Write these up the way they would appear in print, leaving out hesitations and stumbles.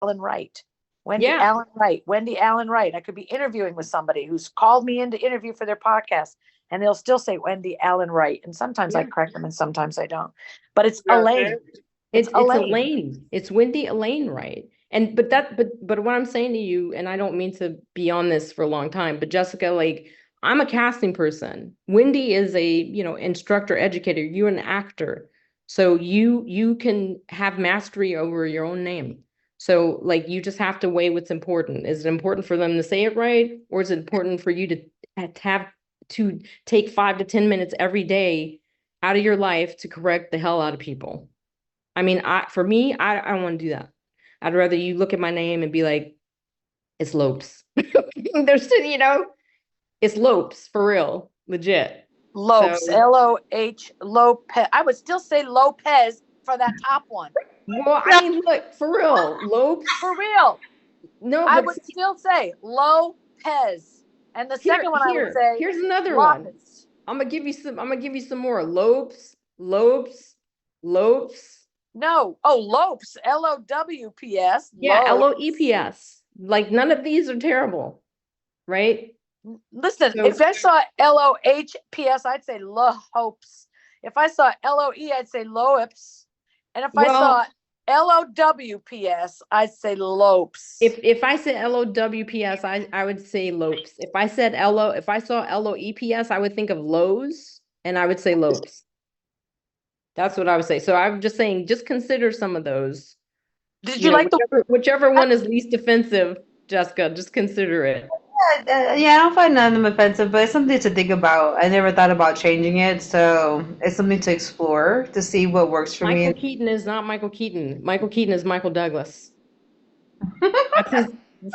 Allen Wright. Wendy Yeah. Allen Wright. Wendy Allen Wright. I could be interviewing with somebody who's called me in to interview for their podcast, and they'll still say Wendy Allen Wright. And sometimes I Yeah. correct them, and sometimes I don't. But it's Yeah, okay. Elaine. It's It's Elaine. Elaine. It's Wendy Elaine Wright. And but what I'm saying to you, and I don't mean to be on this for a long time, but Jessica, like I'm a casting person. Wendy is a, instructor, educator. You're an actor. So you can have mastery over your own name. So like you just have to weigh what's important. Is it important for them to say it right? Or is it important for you to take 5 to 10 minutes every day out of your life to correct the hell out of people? I mean, for me, I don't want to do that. I'd rather you look at my name and be like, it's Lopes. There's, it's Lopes for real, legit. Lopes. So, Loh Lopez. I would still say Lopez for that top one. well, I mean, look, for real, Lopes. For real. No, I but would still say Lopez. And the second one I would say here's another one. Lopez. I'm gonna give you some more. Lopes, Lopes, Lopes. No. Oh, Lopes. Lowps. Yeah, Lopes. Loeps. Like none of these are terrible, right? Listen, So, if I saw Lohps, I'd say Lohopes. If I saw Loe, I'd say Loeps. And if I well, saw Lowps, I'd say Lopes. if I said Lowps, I would say Lopes. If I said if I saw Loeps, I would think of Lowe's and I would say Lopes. That's what I would say. So I'm just saying, just consider some of those. Did you like the Whichever one is least offensive, Jessica, just consider it. Yeah, I don't find none of them offensive, but it's something to think about. I never thought about changing it, so it's something to explore to see what works for Michael me. Keaton is not Michael Keaton. Michael Keaton is Michael Douglas. That's his,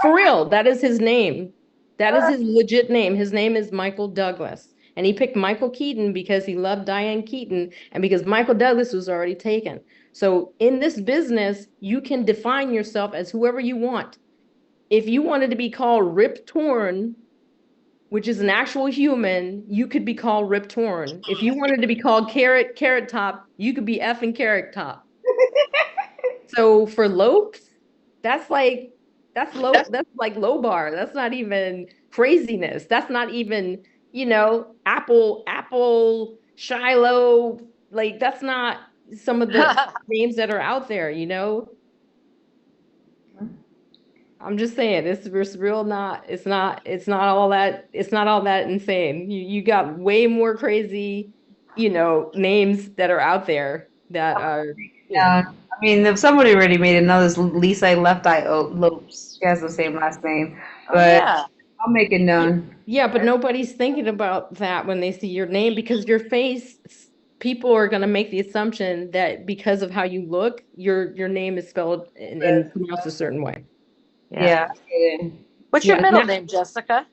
for real. That is his name. That is his legit name. His name is Michael Douglas. And he picked Michael Keaton because he loved Diane Keaton and because Michael Douglas was already taken. So in this business, you can define yourself as whoever you want. If you wanted to be called Rip Torn, which is an actual human, you could be called Rip Torn. If you wanted to be called Carrot Top, you could be effing Carrot Top. So for Lopes, that's like that's like low bar. That's not even craziness. That's not even, Apple Shiloh. Like that's not some of the names that are out there. I'm just saying it's real not it's not all that insane. You got way more crazy, names that are out there that are, Yeah, I mean, if somebody already made it, knows Lisa Left Eye Lopes. She has the same last name, Oh but yeah. I'll make it known. yeah, but nobody's thinking about that when they see your name because your face, people are going to make the assumption that because of how you look, your name is spelled and pronounced a certain way. Yeah. Yeah, I What's your Yeah. middle name, Jessica?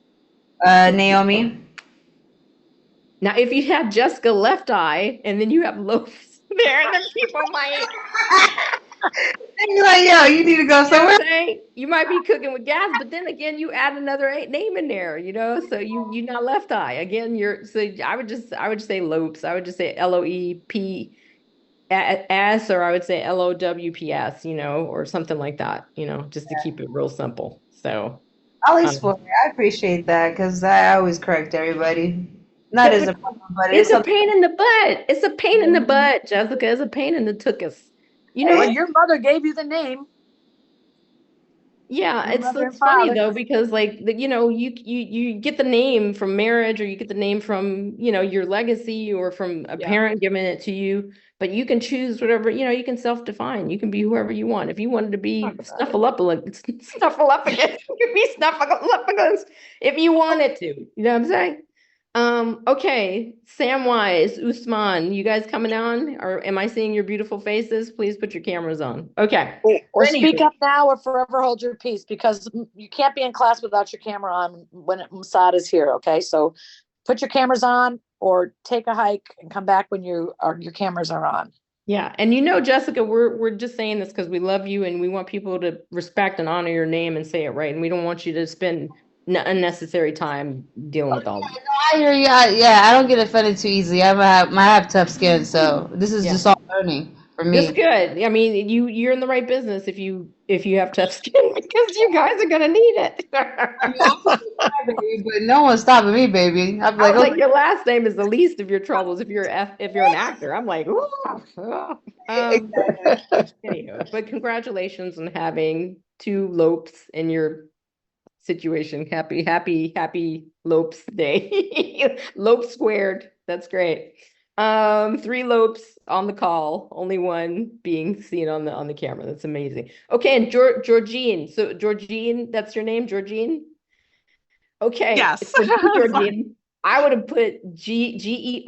Naomi. Now, if you had Jessica Left Eye and then you have Loafs there, then people might, And you're like, yo, you need to go you know what somewhere. I'm saying? You might be cooking with gas, but then again, you add another name in there, so you not Left Eye again. I would say Lopes. I would just say Loeps, or I would say Lowps, or something like that, just to keep it real simple. So, I'll um, explore it. I appreciate that because I always correct everybody. Not yeah, as but a problem, but it's it's a something. pain in the butt. It's a pain in the butt, Jessica. It's a pain in the tuchus. You Well, know, your mother gave you the name. Yeah, Your mother and it's funny father. though because like you get the name from marriage or you get the name from your legacy or from a Yeah. parent giving it to you, but you can choose whatever you can self-define. You can be whoever you want. If you wanted to be Talk about it. Snuffleupagus, Snuffleupagus, you can be Snuffleupagus if you wanted to. You know what I'm saying? Okay, Samwise, Usman, you guys coming on? Or am I seeing your beautiful faces? Please put your cameras on. Okay. Or Anyway. speak up now or forever hold your peace because you can't be in class without your camera on when Mossad is here. Okay. So put your cameras on or take a hike and come back when your cameras are on. Yeah, and Jessica, we're just saying this because we love you and we want people to respect and honor your name and say it right, and we don't want you to spend unnecessary time dealing with all of it. I hear you. Yeah, I don't get offended too easily. I have tough skin, so this is Yeah. just all learning for That's me. good. I mean, you're in the right business if you have tough skin because you guys are gonna need it. I mean, I'm so sorry, baby, but no one's stopping me, baby. I'm I like, was like, okay. your last name is the least of your troubles if you're an actor. I'm like, ooh. Um, anywho, but congratulations on having 2 Lopes in your situation. Happy Lopes Day. Lope squared. That's great. 3 Lopes on the call, only one being seen on the camera. That's amazing. Okay, and Georgine. So Georgine, that's your name, Georgine? Okay, Yes. so Georgine, I would have put Georgeen.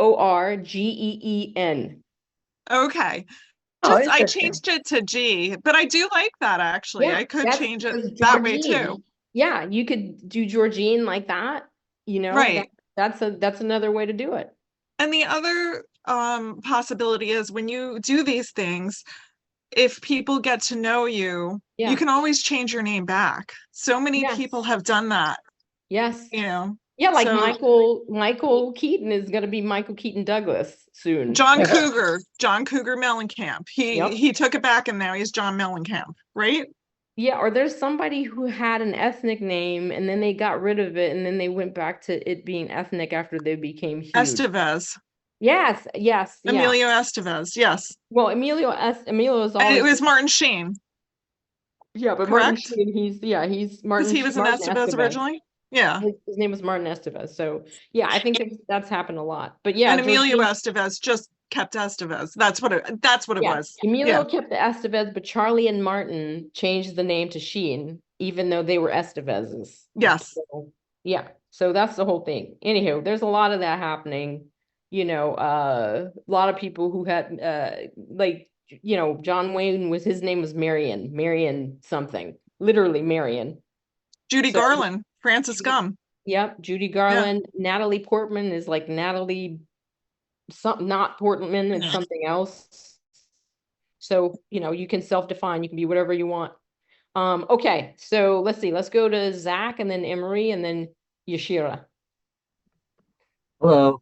Okay. Oh, Just I interesting. changed it to G, but I do like that actually. Yeah, I could that's change it because that way Georgine. too. Yeah, you could do Georgine like that, Right. that's another way to do it. And the other possibility is when you do these things, if people get to know you, Yeah. you can always change your name back. So many Yes. people have done that, Yes. you know. Yeah, like So Michael Keaton is gonna be Michael Keaton Douglas soon. John Cougar Mellencamp. Yep. He took it back and now he's John Mellencamp, right? Yeah, or there's somebody who had an ethnic name and then they got rid of it and then they went back to it being ethnic after they became huge. Estevez. Yes, yeah. Emilio Estevez, yes. Well, Emilio is And always it was Martin Sheen, yeah, but Martin correct? Sheen, he's Martin. Because he was an Martin Estevez originally. Yeah. His name was Martin Estevez. So yeah, I think that's happened a lot. But yeah, And Emilio Georgine, Estevez just kept Estevez. That's what it yeah, was. Emilio Yeah. kept the Estevez, but Charlie and Martin changed the name to Sheen, even though they were Estevezes. Yes. So, yeah, so that's the whole thing. Anywho, there's a lot of that happening. A lot of people who had like John Wayne his name was Marion something, literally Marion. Judy So- Garland, Francis Gum. Yep, Judy Garland. Natalie Portman is like Natalie, not Portman, it's Yeah. something else. So you can self-define. You can be whatever you want. Okay, so let's see. Let's go to Zach and then Emery and then Yashira. Hello.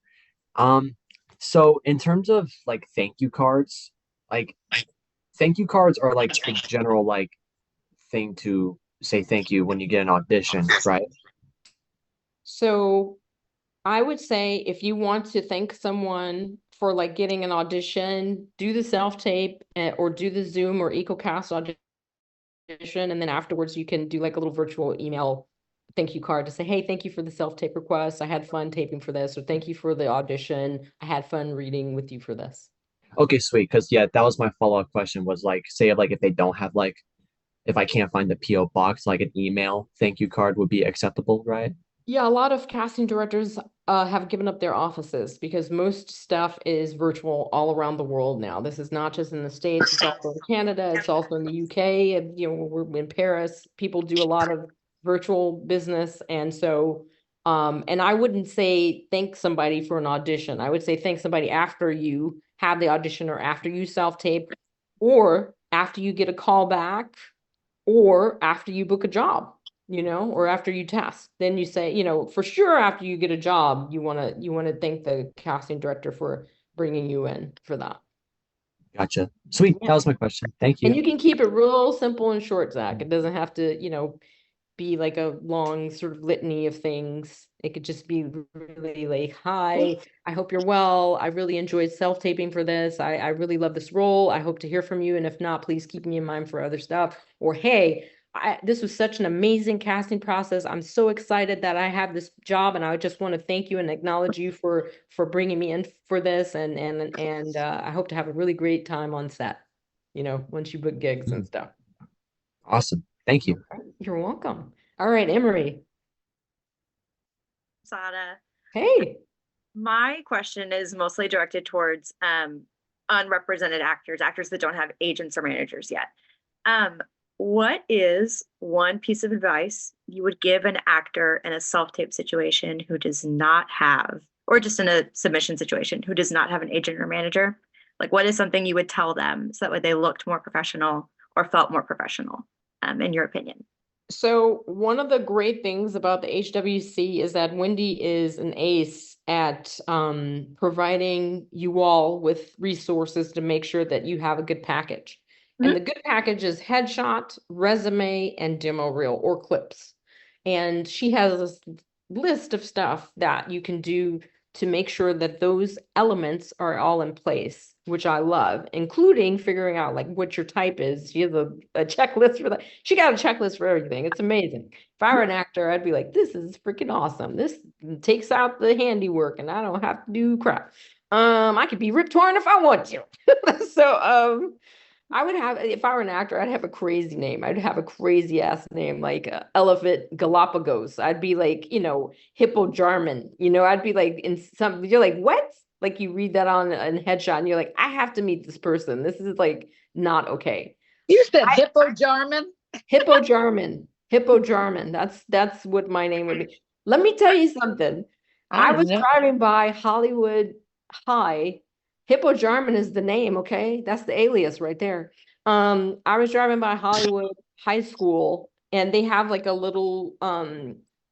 So in terms of like thank you cards, like thank you cards are like a general like thing to say thank you when you get an audition, right? So I would say if you want to thank someone for like getting an audition, do the self-tape or do the Zoom or EcoCast audition, and then afterwards you can do like a little virtual email thank you card to say, hey, thank you for the self-tape request. I had fun taping for this, or thank you for the audition. I had fun reading with you for this. Okay, sweet. Because yeah, that was my follow-up question was like, say like if they don't have like, if I can't find the PO box, like an email thank you card would be acceptable, right? Yeah, a lot of casting directors have given up their offices because most stuff is virtual all around the world now. This is not just in the States, it's also in Canada, it's also in the UK, and we're in Paris. People do a lot of virtual business, and so and I wouldn't say thank somebody for an audition. I would say thank somebody after you have the audition or after you self-tape or after you get a call back or after you book a job. Or after you test, then you say, for sure, after you get a job, you want to thank the casting director for bringing you in for that. Gotcha. Sweet. Yeah. That was my question. Thank And you. you can keep it real simple and short, Zach. It doesn't have to, be like a long sort of litany of things. It could just be really like, hi, I hope you're well. I really enjoyed self-taping for this. I really love this role. I hope to hear from you. And if not, please keep me in mind for other stuff. Or, hey, this was such an amazing casting process. I'm so excited that I have this job, and I just want to thank you and acknowledge you for bringing me in for this. And I hope to have a really great time on set. Once you book gigs and stuff. Awesome. Thank you. You're welcome. All right, Emery. Sada. Hey. My question is mostly directed towards unrepresented actors that don't have agents or managers yet. What is one piece of advice you would give an actor in a self-tape situation who does not have, or just in a submission situation, who does not have an agent or manager? Like, what is something you would tell them so that way they looked more professional or felt more professional, in your opinion? So one of the great things about the HWC is that Wendy is an ace at providing you all with resources to make sure that you have a good package. And the good package is headshot, resume, and demo reel or clips. And she has this list of stuff that you can do to make sure that those elements are all in place, which I love, including figuring out like what your type is. She has a checklist for that. She got a checklist for everything. It's amazing. If I were an actor, I'd be like, this is freaking awesome. This takes out the handiwork and I don't have to do crap. I could be Rip Torn if I want to. So I would have, if I were an actor, I'd have a crazy name. I'd have a crazy ass name like Elephant Galapagos. I'd be like, Hippo Jarman. I'd be like in some, you're like, what? Like you read that on a headshot and you're like, I have to meet this person. This is like not okay. You said Hippo Jarman? Hippo Jarman. Hippo Jarman. That's what my name would be. Let me tell you something. I was driving by Hollywood High. Hippo Jarman is the name, okay? That's the alias right there. I was driving by Hollywood High School and they have like a little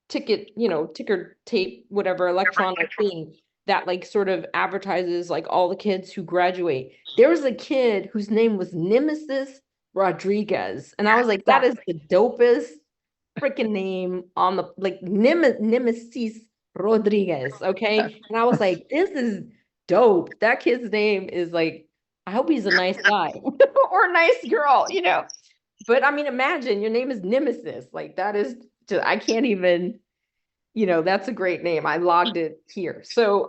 ticket, ticker tape, whatever, electronic thing that like sort of advertises like all the kids who graduate. There was a kid whose name was Nemesis Rodriguez. And I was like, that is the dopest freaking name on the like Nemesis Rodriguez, okay? And I was like, this is dope. That kid's name is like, I hope he's a nice guy or a nice girl, But I mean, imagine your name is Nemesis. Like that is just, I can't even, that's a great name. I logged it here. So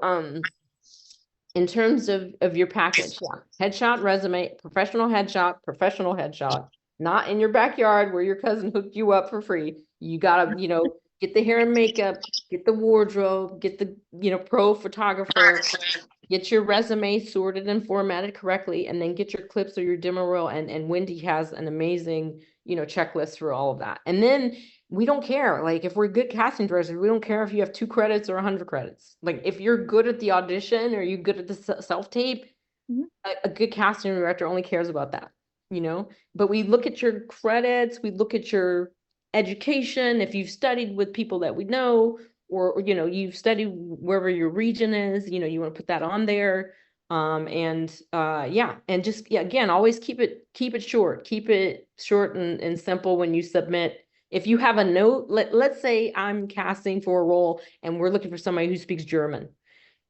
in terms of your package, headshot, resume, professional headshot, not in your backyard where your cousin hooked you up for free. You gotta, get the hair and makeup, get the wardrobe, get the, pro photographer, get your resume sorted and formatted correctly, and then get your clips or your demo reel. And Wendy has an amazing, checklist for all of that. And then we don't care. Like if we're good casting directors, we don't care if you have 2 credits or 100 credits. Like if you're good at the audition or you're good at the self-tape, a good casting director only cares about that, But we look at your credits, we look at your education, if you've studied with people that we know, or you've studied wherever your region is, you want to put that on there. And just again, always keep it short and simple when you submit. If you have a note, let's say I'm casting for a role and we're looking for somebody who speaks German.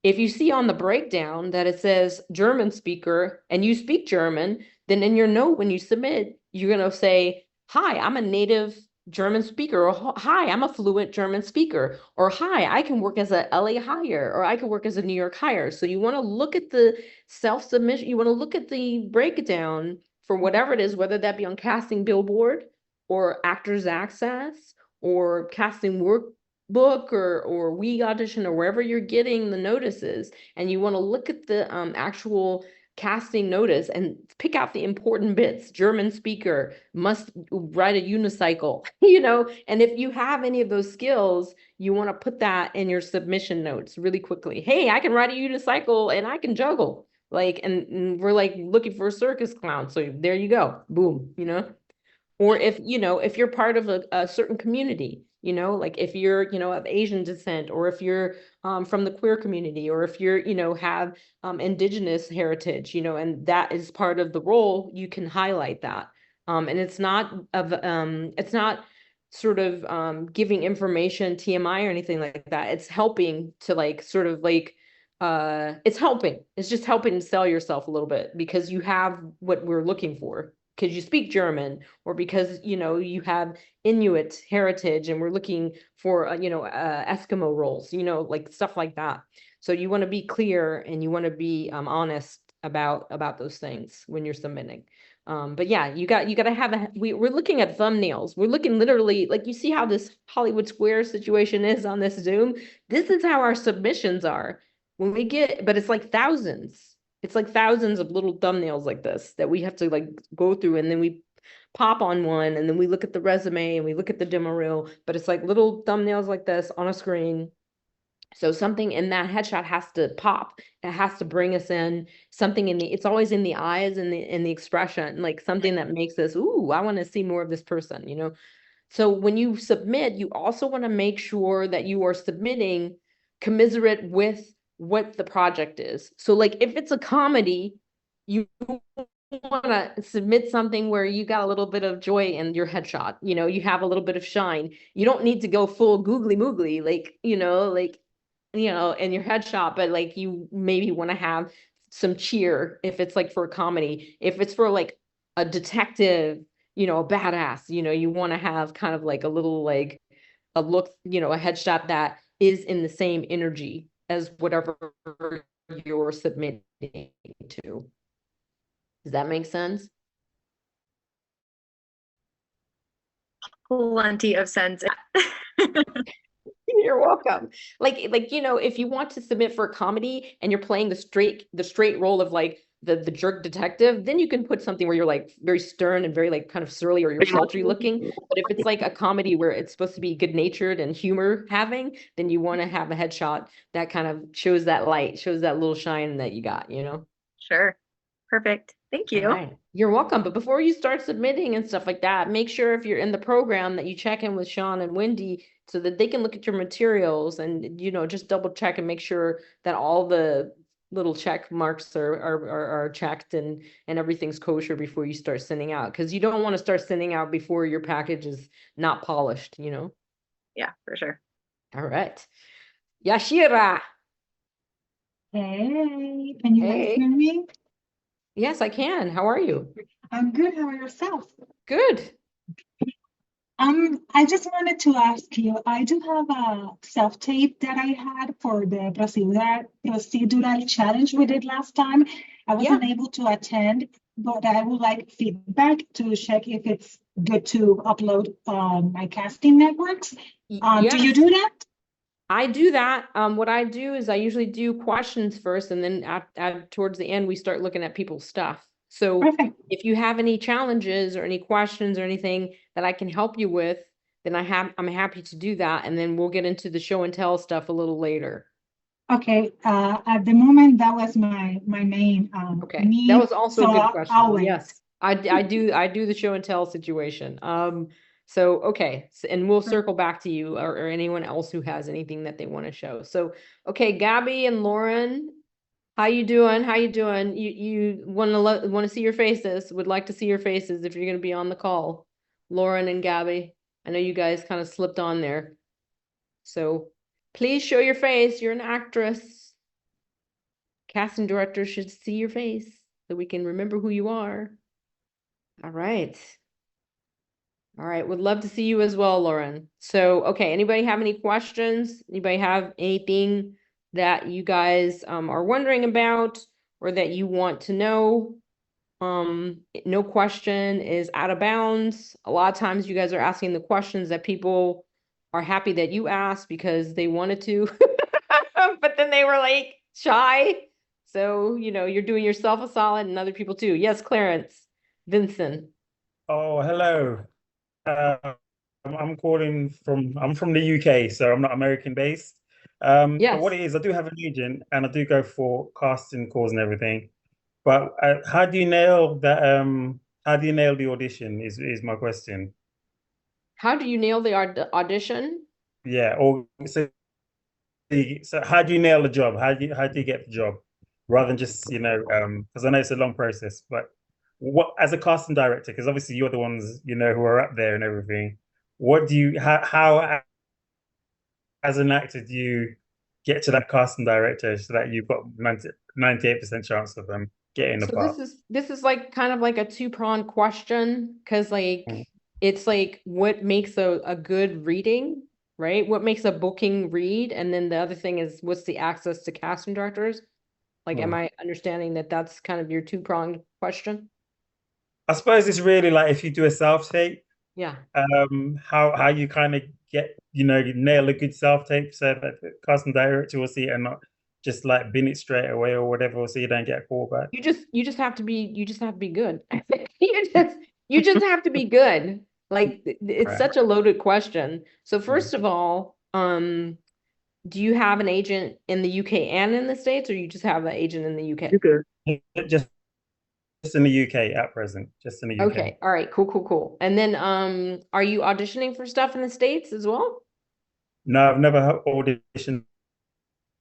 If you see on the breakdown that it says German speaker and you speak German, then in your note when you submit, you're going to say, hi, I'm a native German speaker, or hi, I'm a fluent German speaker, or hi, I can work as a LA hire, or I can work as a New York hire. So you want to look at the self-submission, you want to look at the breakdown for whatever it is, whether that be on Casting Billboard or Actors Access or Casting Workbook or We Audition or wherever you're getting the notices. And you want to look at the actual casting notice and pick out the important bits. German speaker, must ride a unicycle, and if you have any of those skills, you want to put that in your submission notes really quickly. Hey, I can ride a unicycle and I can juggle. And we're like looking for a circus clown. So there you go. Boom, Or if you're part of a certain community, like if you're, of Asian descent, or if you're from the queer community, or if you're, have indigenous heritage, and that is part of the role, you can highlight that. And it's not sort of giving information TMI or anything like that. It's helping to it's just helping to sell yourself a little bit because you have what we're looking for. Because you speak German, or because you have Inuit heritage, and we're looking for Eskimo roles, like stuff like that. So you want to be clear and you want to be honest about those things when you're submitting. But yeah, you got to have we're looking at thumbnails. We're looking literally, like you see how this Hollywood Square situation is on this Zoom. This is how our submissions are when we get, but it's like thousands. It's like thousands of little thumbnails like this that we have to like go through, and then we pop on one, and then we look at the resume and we look at the demo reel, but it's like little thumbnails like this on a screen. So something in that headshot has to pop. It has to bring us in something it's always in the eyes and the expression, like something that makes us, ooh, I want to see more of this person, So when you submit, you also want to make sure that you are submitting commiserate with what the project is. So like if it's a comedy, you want to submit something where you got a little bit of joy in your headshot, you know, you have a little bit of shine. You don't need to go full googly moogly, like, in your headshot, but like you maybe want to have some cheer if it's like for a comedy. If it's for like a detective, a badass, you want to have kind of like a little like a look, a headshot that is in the same energy as whatever you're submitting to. Does that make sense? Plenty of sense. You're welcome. Like, if you want to submit for a comedy and you're playing the straight role of like the jerk detective, then you can put something where you're like very stern and very like kind of surly or you're sultry looking. But if it's like a comedy where it's supposed to be good natured and humor having, then you want to have a headshot that kind of shows that light, shows that little shine that you got, Sure. Perfect. Thank you. All right. You're welcome. But before you start submitting and stuff like that, make sure if you're in the program that you check in with Sean and Wendy so that they can look at your materials and, just double check and make sure that all the little check marks are checked and everything's kosher before you start sending out. Because you don't want to start sending out before your package is not polished, Yeah, for sure. All right. Yashira. Hey, can you guys Hey. hear me? Yes, I can. How are you? I'm good. How are yourself? Good. I just wanted to ask you, I do have a self-tape that I had for the procedural challenge we did last time. I wasn't able to attend, but I would like feedback to check if it's good to upload on my casting networks. Do you do that? I do that. What I do is I usually do questions first, and then towards the end, we start looking at people's stuff. So Perfect. if you have any challenges or any questions or anything that I can help you with, then I'm happy to do that. And then we'll get into the show and tell stuff a little later. Okay. At the moment, that was my main Okay. need. That was also a So good question. I'll wait. Yes. I do the show and tell situation. So, okay. And we'll circle back to you or anyone else who has anything that they want to show. So, okay, Gabby and Lauren, how you doing? How you doing? You want to see your faces, would like to see your faces if you're going to be on the call. Lauren and Gabby, I know you guys kind of slipped on there. So please show your face. You're an actress. Casting director should see your face so we can remember who you are. All right. All right, would love to see you as well, Lauren. So, okay, anybody have any questions? Anybody have anything that you guys are wondering about or that you want to know? No question is out of bounds. A lot of times you guys are asking the questions that people are happy that you asked because they wanted to, but then they were like shy. So, you're doing yourself a solid and other people too. Yes, Clarence, Vincent. Oh, hello. I'm from the UK, so I'm not American based. But Yes. what it is, I do have an agent and I do go for casting calls and everything. But how do you nail that? How do you nail the audition is my question. How do you nail the audition? Yeah, or so how do you nail the job? How do you get the job? Rather than just, because I know it's a long process, but what as a casting director, because obviously you're the ones, who are up there and everything, how as an actor do you get to that casting director so that you've got 98% chance of them getting the part? This is like kind of like a two-pronged question because like it's like what makes a good reading, right? What makes a booking read? And then the other thing is what's the access to casting directors? Like, am I understanding that that's kind of your two-pronged question? I suppose it's really like if you do a self-tape, Yeah. how you kind of get, nail a good self-tape so that the casting director will see it and not just like bin it straight away or whatever, so you don't get a call back. You just have to be good. you just have to be good. Like it's Right. such a loaded question. So first of all, do you have an agent in the UK and in the States, or you just have an agent in the UK? Just just in the UK at present, just in the UK. Okay, all right, cool. And then are you auditioning for stuff in the States as well? No, I've never auditioned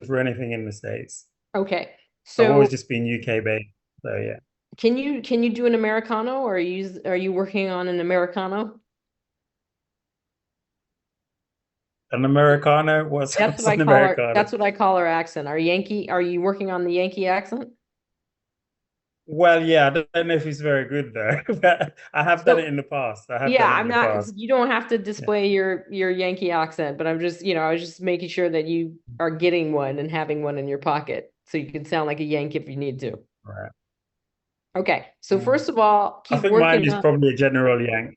for anything in the States. Okay, I've so always just been UK based. So yeah. can you do an Americano, or are you working on an Americano? An Americano? What's That's what I an call her. Americano? That's what I call her accent. Are you working on the Yankee accent? Well, yeah, I don't know if it's very good though. But I have done it in the past. I have Yeah, done it I'm in the not, past. you don't have to display your Yankee accent, but I'm just, I was just making sure that you are getting one and having one in your pocket so you can sound like a Yank if you need to. Right. Okay, so Yeah. first of all, I keep think mine working is on, probably a general yank.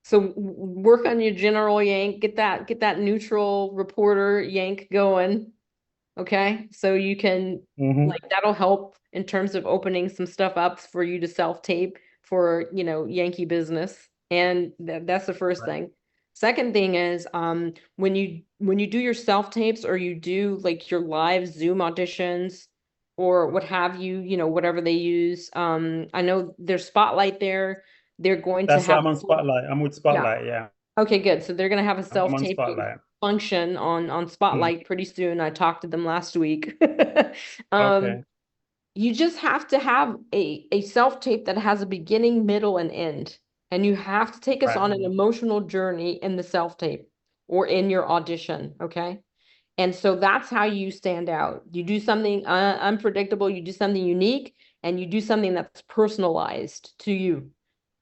so work on your general Yank, get that neutral reporter Yank going. Okay, so you can, Mhm. like, that'll help in terms of opening some stuff up for you to self-tape for, Yankee business. And that's the first Right. thing. Second thing is, when you do your self-tapes, or you do like your live Zoom auditions or what have you, whatever they use. I know there's Spotlight there. They're going to That's why have, I'm on Spotlight. I'm with Spotlight, yeah. okay, good. So they're gonna have a I'm on self-taping Spotlight. function on Spotlight pretty soon. I talked to them last week. Okay. You just have to have a self-tape that has a beginning, middle, and end. And you have to take us Right. on an emotional journey in the self-tape or in your audition, okay? And so that's how you stand out. You do something unpredictable, you do something unique, and you do something that's personalized to you.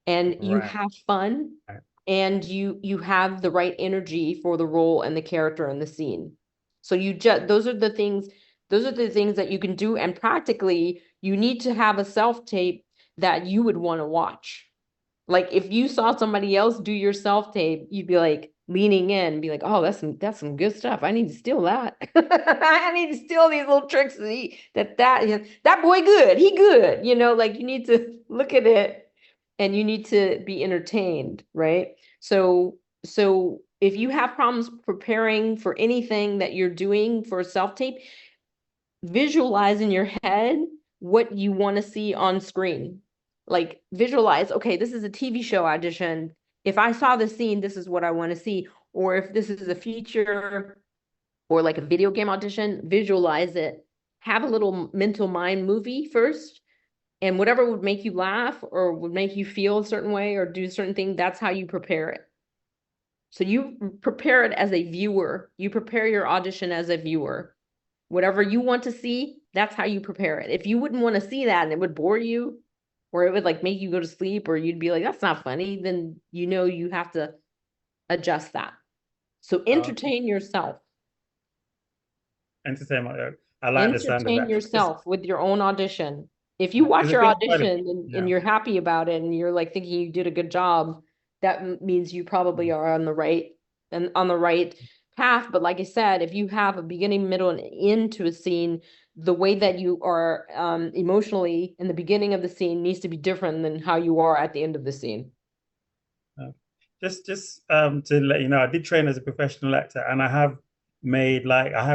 And you Right. have fun, Right. and you have the right energy for the role and the character and the scene. So those are the things that you can do. And practically, you need to have a self-tape that you would want to watch. Like, if you saw somebody else do your self-tape, you'd be like leaning in, be like, oh, that's some good stuff. I need to steal that. I need to steal these little tricks that boy good. He good. Like, you need to look at it and you need to be entertained, right? So if you have problems preparing for anything that you're doing for a self-tape, visualize in your head what you want to see on screen. Like, visualize, okay, this is a TV show audition. If I saw the scene, this is what I want to see. Or if this is a feature or like a video game audition, visualize it. Have a little mental mind movie first. And whatever would make you laugh or would make you feel a certain way or do a certain thing, that's how you prepare it. So you prepare it as a viewer. You prepare your audition as a viewer. Whatever you want to see, that's how you prepare it. If you wouldn't want to see that and it would bore you, or it would like make you go to sleep, or you'd be like, that's not funny, then you have to adjust that. So entertain yourself. Entertainment. I like the sound of Entertain that. yourself with your own audition. If you watch the your thing about it- audition and you're happy about it and you're like thinking you did a good job, that means you probably are on the right path. But like I said, if you have a beginning, middle, and end to a scene, the way that you are emotionally in the beginning of the scene needs to be different than how you are at the end of the scene. Just to let you know, I did train as a professional actor, and I have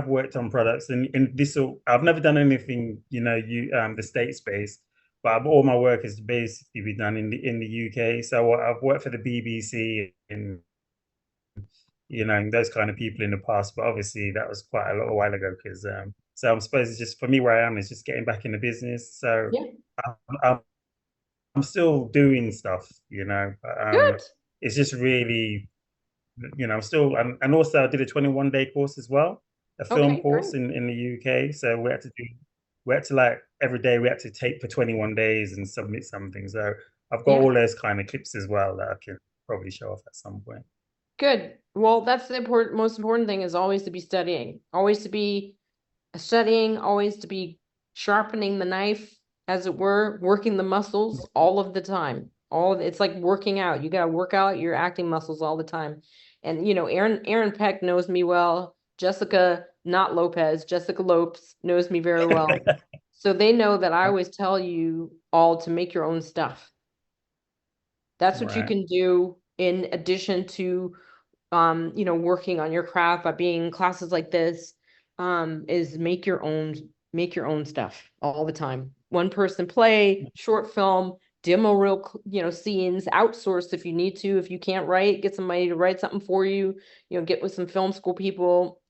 worked on products, and I've never done anything, the state space, but all my work is basically be done in the UK. So I've worked for the BBC and those kind of people in the past, but obviously that was quite a little while ago. Because so I suppose it's just for me where I am is just getting back in the business. So yeah. I'm still doing stuff, Good. It's just really, I'm still, and also I did a 21-day course as well, a film course in the UK. So we had to like every day we had to tape for 21 days and submit something. So I've got all those kind of clips as well that I can probably show off at some point. Good. Well, that's the most important thing, is always to be studying, always to be sharpening the knife, as it were, working the muscles all of the time. It's like working out. You got to work out your acting muscles all the time. And Aaron Peck knows me well. Jessica, not Lopez, Jessica Lopes knows me very well. So they know that I always tell you all to make your own stuff. That's what you can do in addition to working on your craft by being in classes like this, is make your own stuff all the time. one person play, short film, demo real, scenes, outsource if you need to. If you can't write, get somebody to write something for you, get with some film school people,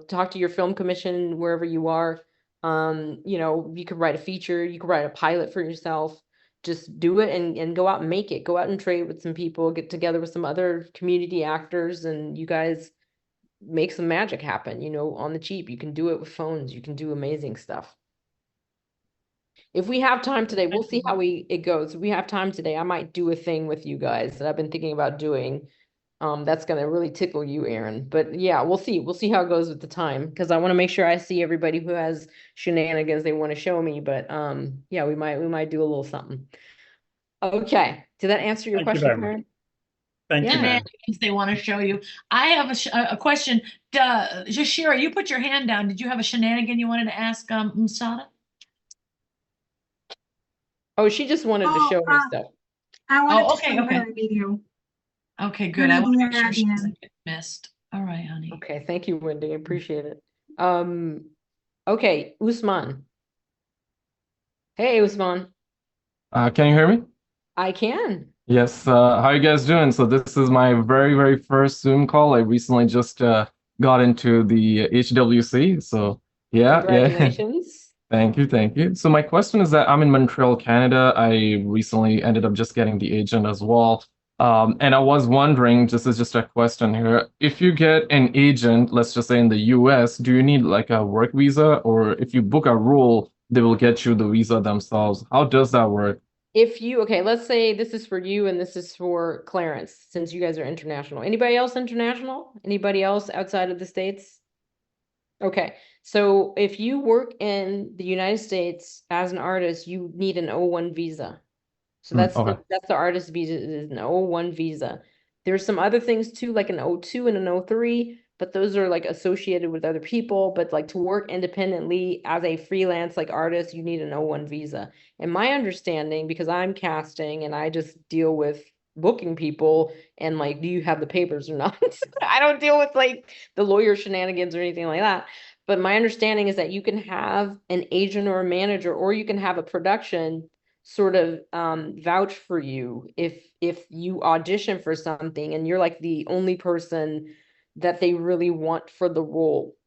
talk to your film commission wherever you are. You could write a feature, you could write a pilot for yourself. Just do it and go out and make it. Go out and trade with some people, get together with some other community actors, and you guys make some magic happen, on the cheap. You can do it with phones. You can do amazing stuff. If we have time today, we'll see how it goes. If we have time today, I might do a thing with you guys that I've been thinking about doing. That's going to really tickle you, Aaron. But yeah, we'll see. We'll see how it goes with the time, because I want to make sure I see everybody who has shenanigans they want to show me. But yeah, we might do a little something. Okay. Did that answer your Thank you question, very much. Aaron? Thank you, Yeah. ma'am. Shenanigans they want to show you. I have a question. Jashira, you put your hand down. Did you have a shenanigan you wanted to ask Musada? Oh, she just wanted to show me stuff. I wanted Oh, to okay, show okay. her a video. Okay, good. I want to make sure she Yeah. doesn't get missed. All right, honey. Okay, thank you, Wendy. I appreciate it. Okay, Usman. Hey, Usman. Can you hear me? I can. Yes. How you guys doing? So this is my very, very first Zoom call. I recently just got into the HWC. So yeah, yeah. Congratulations. Thank you, thank you. So my question is that I'm in Montreal, Canada. I recently ended up just getting the agent as well. And I was wondering, this is just a question here, if you get an agent, let's just say in the US, do you need like a work visa, or if you book a role, they will get you the visa themselves? How does that work? Okay, let's say this is for you and this is for Clarence, since you guys are international. Anybody else international? Anybody else outside of the States? Okay, so if you work in the United States as an artist, you need an O1 visa. So that's okay. that's the artist visa, is an O1 visa. There's some other things too, like an O2 and an O3, but those are like associated with other people. But like to work independently as a freelance like artist, you need an O1 visa. And my understanding, because I'm casting and I just deal with booking people and like, do you have the papers or not? I don't deal with like the lawyer shenanigans or anything like that. But my understanding is that you can have an agent or a manager, or you can have a production sort of vouch for you if you audition for something and you're like the only person that they really want for the role.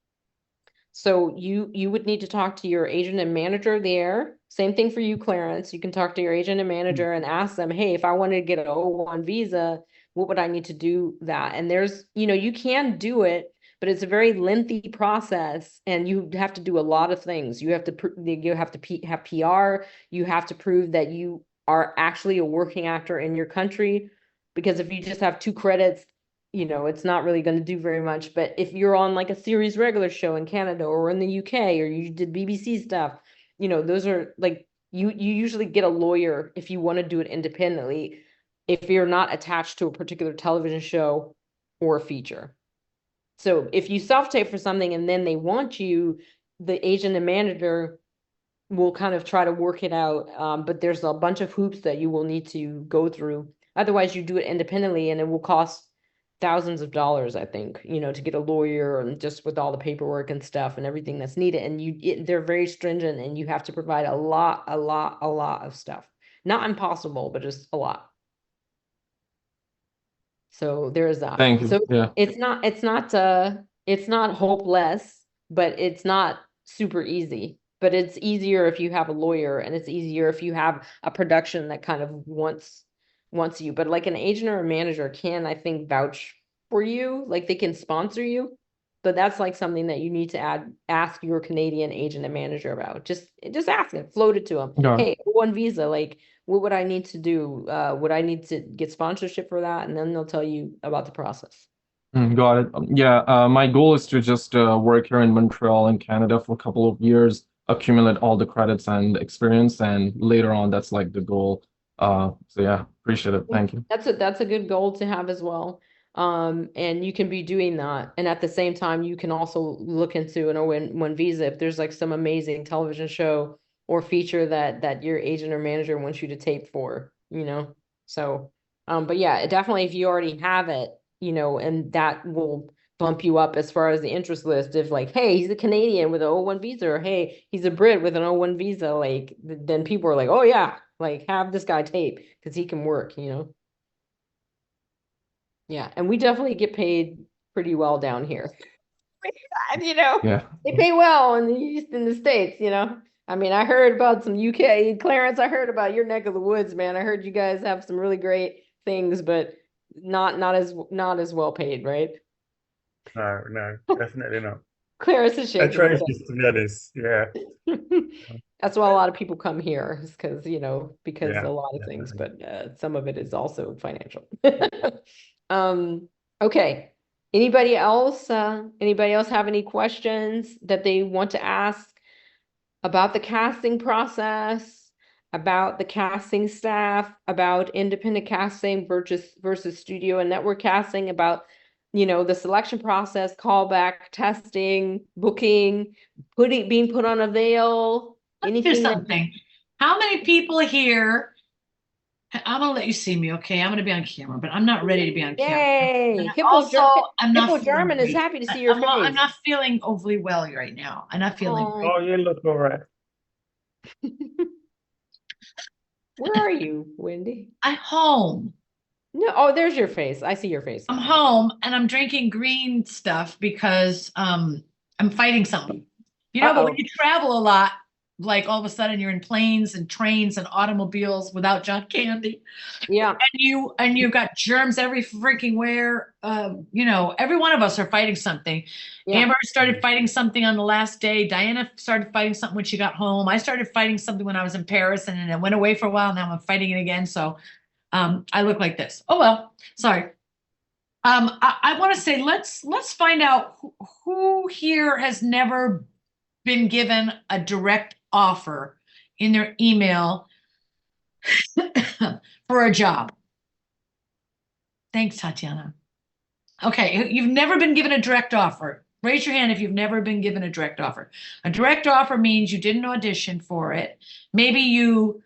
So you would need to talk to your agent and manager there. Same thing for you, Clarence. You can talk to your agent and manager and ask them, hey, if I wanted to get an O1 visa, what would I need to do that? And there's, you can do it, but it's a very lengthy process, and you have to do a lot of things. You have to have PR. You have to prove that you are actually a working actor in your country, because if you just have 2 credits, it's not really going to do very much. But if you're on like a series regular show in Canada or in the UK, or you did BBC stuff, those are like, you usually get a lawyer if you want to do it independently, if you're not attached to a particular television show or a feature. So if you self-tape for something and then they want you, the agent and manager will kind of try to work it out. But there's a bunch of hoops that you will need to go through. Otherwise, you do it independently and it will cost thousands of dollars, I think, to get a lawyer and just with all the paperwork and stuff and everything that's needed. And they're very stringent, and you have to provide a lot of stuff. Not impossible, but just a lot. So there's that. Thank you. So Yeah. it's not hopeless, but it's not super easy. But it's easier if you have a lawyer, and it's easier if you have a production that kind of wants you. But like an agent or a manager can, I think, vouch for you, like they can sponsor you. But that's like something that you need to ask your Canadian agent and manager about. Just ask it, float it to them. Yeah. Hey, O1 visa, like, what would I need to do? Would I need to get sponsorship for that? And then they'll tell you about the process. Got it. Yeah, my goal is to just work here in Montreal in Canada for a couple of years, accumulate all the credits and experience, and later on, that's like the goal. So yeah, appreciate it. Thank you. That's a good goal to have as well. And you can be doing that. And at the same time, you can also look into an O1 visa if there's like some amazing television show or feature that your agent or manager wants you to tape for, So, but yeah, definitely if you already have it, and that will bump you up as far as the interest list. If like, hey, he's a Canadian with an O1 visa, or hey, he's a Brit with an O1 visa, like then people are like, oh yeah, like have this guy tape because he can work, you know. Yeah, and we definitely get paid pretty well down here. You know, Yeah. they pay well in the East, in the States, you know. I mean, I heard about some UK, Clarence, I heard about your neck of the woods, man. I heard you guys have some really great things, but not as well paid, right? No, definitely not. Clarence is shaking his head. Atrocious, to be honest. Yeah. That's why a lot of people come here, is because, you know, because Yeah, a lot of things, but some of it is also financial. Okay. Anybody else have any questions that they want to ask about the casting process, about the casting staff, about independent casting versus studio and network casting, about, you know, the selection process, callback, testing, booking, being put on a veil, Let's do anything that something. How many people here? I'm gonna let you see me, okay? I'm gonna be on camera, but I'm not ready to be on camera. Yay! And Hippo also, I'm not Hippo feeling German is great. happy to see your I'm face. not feeling overly well right now. I'm not feeling. Oh. Oh, you look all right. Where are you, Wendy? I'm home. No, oh, there's your face. I see your face. I'm home and I'm drinking green stuff because I'm fighting something. You know, but when Uh-oh. you travel a lot, like all of a sudden you're in planes and trains and automobiles without John Candy. Yeah. And you've got germs every freaking where. You know, every one of us are fighting something. Yeah. Amber started fighting something on the last day. Diana started fighting something when she got home. I started fighting something when I was in Paris, and then it went away for a while. Now I'm fighting it again. So I look like this. Oh well, sorry. I want to say let's find out who here has never been given a direct offer in their email for a job. Thanks, Tatiana. Okay, you've never been given a direct offer. Raise your hand if you've never been given a direct offer. A direct offer means you didn't audition for it. Maybe you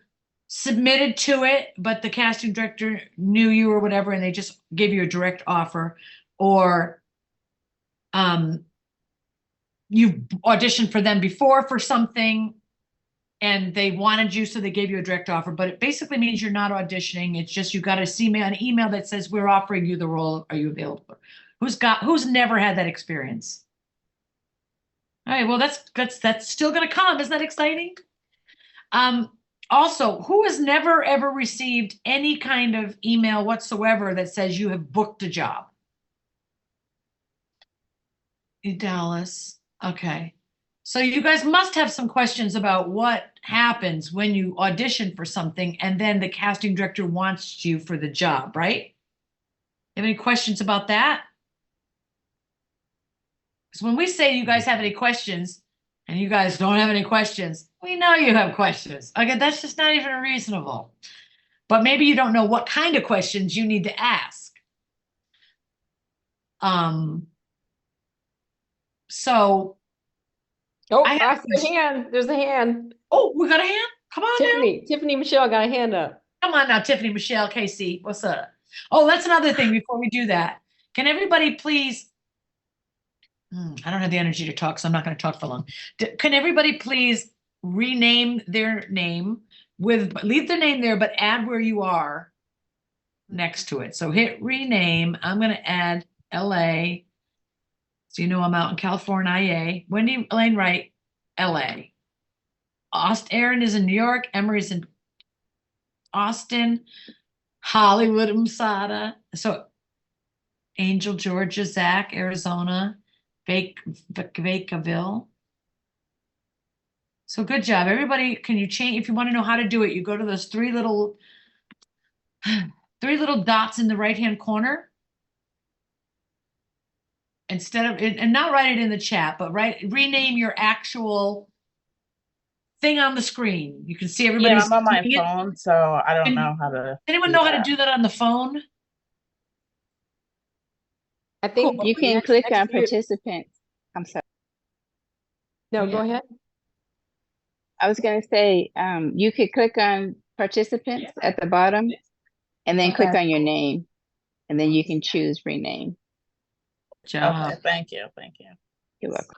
submitted to it, but the casting director knew you or whatever, and they just gave you a direct offer. Or you auditioned for them before for something and they wanted you, so they gave you a direct offer. But it basically means you're not auditioning. It's just you got an email that says we're offering you the role. Are you available? Who's never had that experience? All right, well that's still gonna come. Isn't that exciting? Also, who has never ever received any kind of email whatsoever that says you have booked a job? In Dallas. Okay. So you guys must have some questions about what happens when you audition for something and then the casting director wants you for the job, right? Have any questions about that? Because when we say you guys have any questions and you guys don't have any questions, we know you have questions. Okay, that's just not even reasonable. But maybe you don't know what kind of questions you need to ask. So Oh, I have I see a hand. There's a hand. Oh, we got a hand? Come on now. Tiffany Michelle got a hand up. Come on now, Tiffany Michelle, Casey, what's up? Oh, that's another thing before we do that. Can everybody please, I don't have the energy to talk, so I'm not going to talk for long. Can everybody please rename their name leave their name there, but add where you are next to it. So hit rename. I'm going to add LA. So you know I'm out in California. Wendy Elaine Wright, LA. Aaron is in New York. Emery's in Austin. Hollywood, Masada. So Angel, Georgia. Zach, Arizona. Vacaville. So good job. Everybody, can you change? If you want to know how to do it, you go to those three little dots in the right-hand corner. Instead of, and not write it in the chat, but rename your actual thing on the screen. You can see everybody's. Yeah, I'm on my phone, so I don't know how to. Anyone know how to do that on the phone? I think you can click on participants. I'm sorry. No, go ahead. I was going to say, you could click on participants at the bottom and then click on your name, and then you can choose rename. job. Okay, thank you. Thank you. You're welcome.